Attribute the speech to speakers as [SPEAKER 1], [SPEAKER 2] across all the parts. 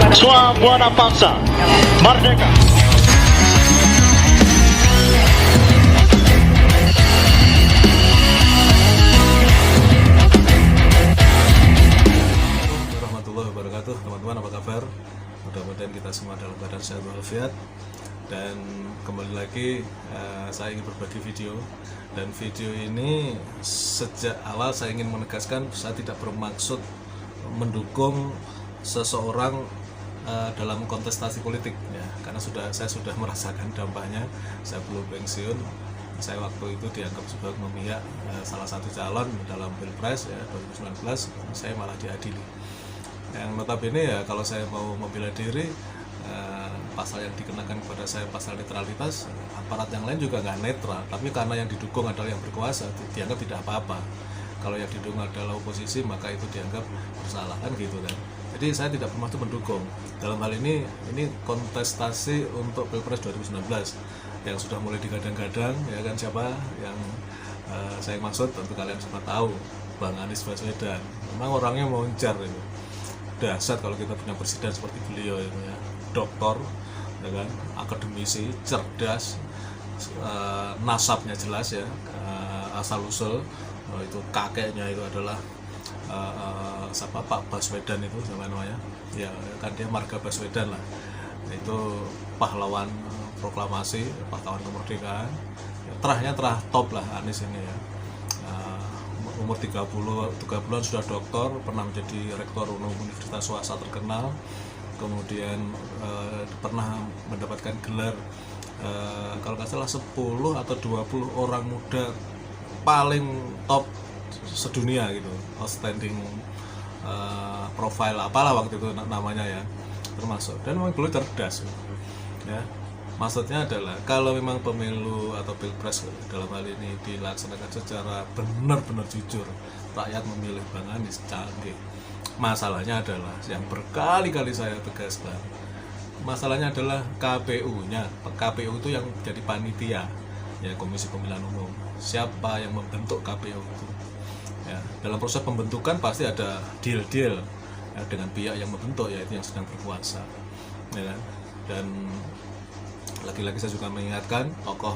[SPEAKER 1] Sua Buana Bangsa Merdeka.
[SPEAKER 2] Warahmatullahi wabarakatuh. Teman-teman, apa kabar? Mudah-mudahan kita semua dalam keadaan sehat walafiat. Dan kembali lagi saya ingin berbagi video. Dan video ini sejak awal saya ingin menegaskan saya tidak bermaksud mendukung seseorang dalam kontestasi politik ya, karena saya sudah merasakan dampaknya. Saya belum pensiun, saya waktu itu dianggap sebagai memihak salah satu calon dalam Pilpres ya 2019, saya malah diadili. Yang notabene ya, kalau saya mau membela diri, pasal yang dikenakan kepada saya pasal netralitas, aparat yang lain juga nggak netral, tapi karena yang didukung adalah yang berkuasa, dianggap tidak apa-apa. Kalau yang didukung adalah oposisi, maka itu dianggap bersalah, kan gitu kan. Jadi saya tidak bermaksud mendukung. Dalam hal ini kontestasi untuk Pilpres 2019 yang sudah mulai digadang-gadang, ya kan, siapa yang saya maksud tentu kalian semua tahu, Bang Anies Baswedan. Memang orangnya moncer itu. Dahsyat kalau kita punya presiden seperti beliau itu ya. Doktor, ya kan, akademisi, cerdas, nasabnya jelas ya, asal usul itu kakeknya itu adalah siapa, Pak Baswedan itu namanya ya, kan dia marga Baswedan lah, itu pahlawan proklamasi, pahlawan kemerdekaan ya, terah top lah Anies ini ya. Umur 30-an sudah doktor, pernah menjadi rektor universitas swasta terkenal, kemudian pernah mendapatkan gelar kalau nggak salah 10 atau 20 orang muda paling top sedunia gitu, outstanding profile apalah waktu itu namanya ya, termasuk. Dan memang beliau cerdas ya. Maksudnya adalah kalau memang pemilu atau pilpres dalam hal ini dilaksanakan secara benar-benar jujur, rakyat memilih Bang Anies, canggih. Masalahnya adalah yang berkali-kali saya tegaskan, masalahnya adalah KPU-nya. KPU itu yang jadi panitia ya, Komisi Pemilihan Umum. Siapa yang membentuk KPU itu ya, dalam proses pembentukan pasti ada deal-deal ya, dengan pihak yang membentuk, yaitu yang sedang berkuasa ya kan? Dan lagi-lagi saya juga mengingatkan tokoh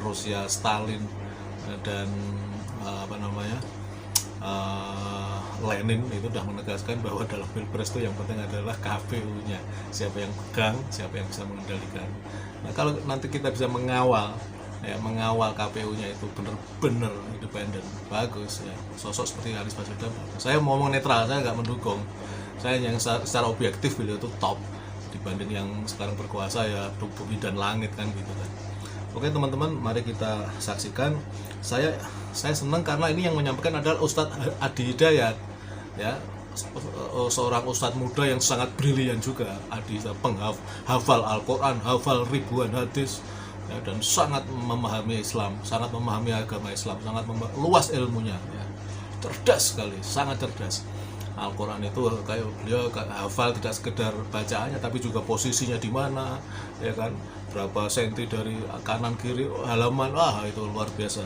[SPEAKER 2] Rusia Stalin dan Lenin itu sudah menegaskan bahwa dalam Pilpres itu yang penting adalah KPU-nya, siapa yang pegang, siapa yang bisa mengendalikan. Nah, kalau nanti kita bisa mengawal KPU-nya itu benar-benar independen, bagus ya, sosok seperti Anies Baswedan. Saya mau ngomong netral, saya nggak mendukung. Saya yang secara objektif beliau itu top dibanding yang sekarang berkuasa ya, bumi dan langit kan gitu kan. Oke teman-teman, mari kita saksikan. Saya senang karena ini yang menyampaikan adalah Ustadz Adi Hidayat ya, seorang ustadz muda yang sangat brilian juga. Adi penghafal Al-Quran, hafal ribuan hadis ya, dan sangat memahami Islam, sangat memahami agama Islam, sangat luas ilmunya ya. Cerdas sekali, sangat cerdas. Al-Quran itu kayak beliau hafal tidak sekedar bacaannya, tapi juga posisinya di mana ya kan, berapa senti dari kanan kiri halaman, itu luar biasa.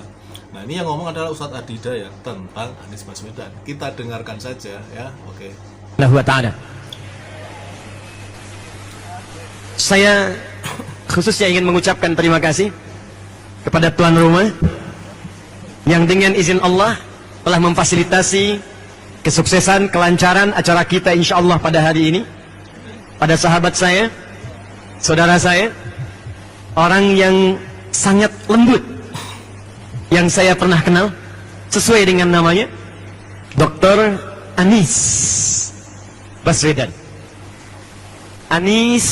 [SPEAKER 2] Nah, ini yang ngomong adalah Ustadz Adi Hidayat tentang Anies Baswedan. Kita dengarkan saja ya. Oke.
[SPEAKER 3] Saya khususnya ingin mengucapkan terima kasih kepada tuan rumah yang dengan izin Allah telah memfasilitasi kesuksesan, kelancaran acara kita insya Allah pada hari ini. Pada sahabat saya, saudara saya, orang yang sangat lembut yang saya pernah kenal, sesuai dengan namanya, Dr. Anies Baswedan. Anies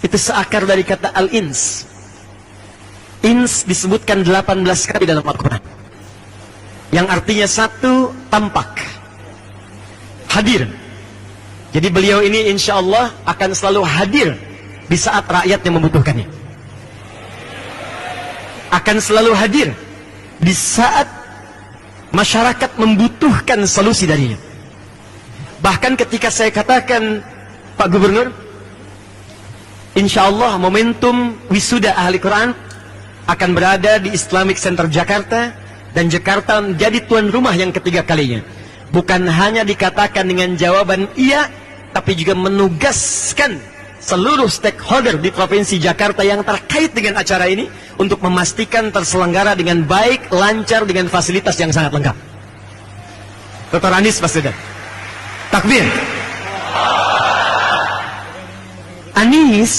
[SPEAKER 3] itu seakar dari kata al-ins. Ins disebutkan 18 kali dalam Al-Quran, yang artinya satu, tampak, hadir. Jadi beliau ini insya Allah akan selalu hadir di saat rakyat yang membutuhkannya, akan selalu hadir di saat masyarakat membutuhkan solusi darinya. Bahkan ketika saya katakan, Pak Gubernur, insya Allah momentum wisuda ahli Quran akan berada di Islamic Center Jakarta, dan Jakarta menjadi tuan rumah yang ketiga kalinya. Bukan hanya dikatakan dengan jawaban iya, tapi juga menugaskan seluruh stakeholder di Provinsi Jakarta yang terkait dengan acara ini untuk memastikan terselenggara dengan baik, lancar, dengan fasilitas yang sangat lengkap. Dr. Anies Baswedan. Takbir. Anies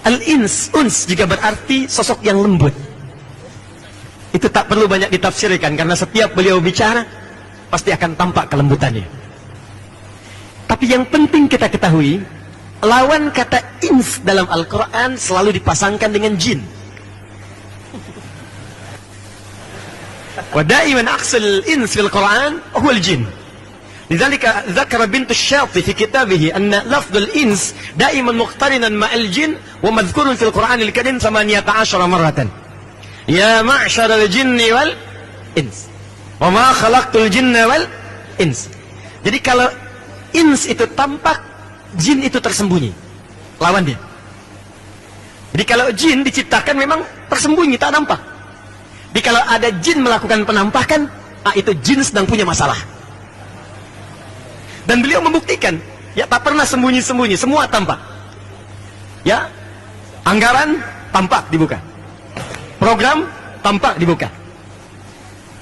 [SPEAKER 3] Al-Ins, uns juga berarti sosok yang lembut. Itu tak perlu banyak ditafsirkan karena setiap beliau bicara pasti akan tampak kelembutannya. Tapi yang penting kita ketahui, lawan kata ins dalam Al-Quran selalu dipasangkan dengan jin. Wa da'iman aqsal ins fil Quran huwa al-jin. Lidzalika dzakara bintu Syati fi kitabih anna lafdul ins da'iman muqtarinan ma'al jin wa madhkurun fil Qur'anil Karim 18 marratan. Ya ma'syaral jinni wal ins. Wa ma khalaqtul jinna wal ins. Jadi kalau ins itu tampak, jin itu tersembunyi. Lawan dia. Jadi kalau jin diciptakan memang tersembunyi, tak nampak. Jadi kalau ada jin melakukan penampakan, itu jin sedang punya masalah. Dan beliau membuktikan, ya tak pernah sembunyi-sembunyi, semua tampak. Ya, anggaran tampak dibuka. Program tampak dibuka.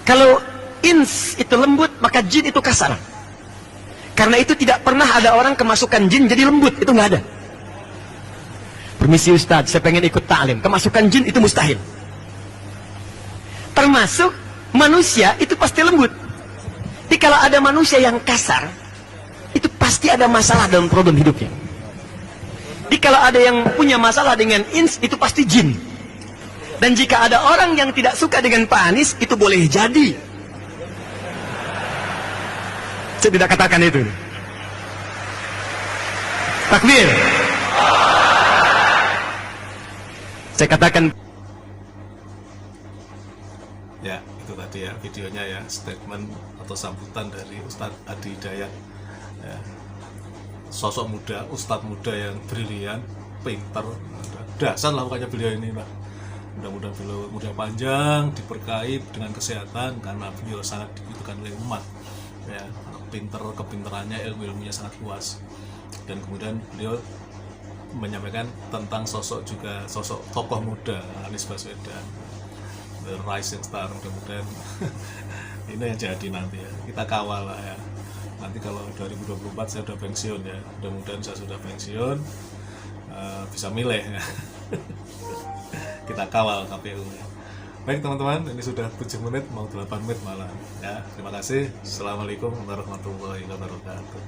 [SPEAKER 3] Kalau ins itu lembut, maka jin itu kasar. Karena itu tidak pernah ada orang kemasukan jin jadi lembut, itu nggak ada. Permisi Ustadz, saya pengen ikut ta'lim. Kemasukan jin itu mustahil. Termasuk manusia itu pasti lembut. Jadi kalau ada manusia yang kasar, itu pasti ada masalah dalam problem hidupnya. Jadi kalau ada yang punya masalah dengan ins, itu pasti jin. Dan jika ada orang yang tidak suka dengan Pak Anies, itu boleh jadi. Saya tidak katakan itu. Takbir. Saya katakan.
[SPEAKER 2] Ya, itu tadi ya videonya ya, statement atau sambutan dari Ustadz Adi Hidayat. Ya. Sosok muda, Ustadz muda yang brilian, pinter, dasar lah pokoknya beliau ini, Pak. Mudah-mudahan beliau muda panjang, diberkahi dengan kesehatan karena beliau sangat dibutuhkan oleh umat. Ya, pinter, kepinterannya, ilmu-ilmunya sangat luas. Dan kemudian beliau menyampaikan tentang sosok juga, sosok tokoh muda Anies Baswedan, the rising star. Mudah-mudahan ini yang jadi nanti ya, kita kawal lah ya. Nanti kalau 2024 saya sudah pensiun ya, mudah-mudahan saya sudah pensiun, bisa milih ya. Kita kawal KPU ya. Baik teman-teman, ini sudah 7 menit, mau 8 menit malah ya. Terima kasih. Assalamualaikum warahmatullahi wabarakatuh.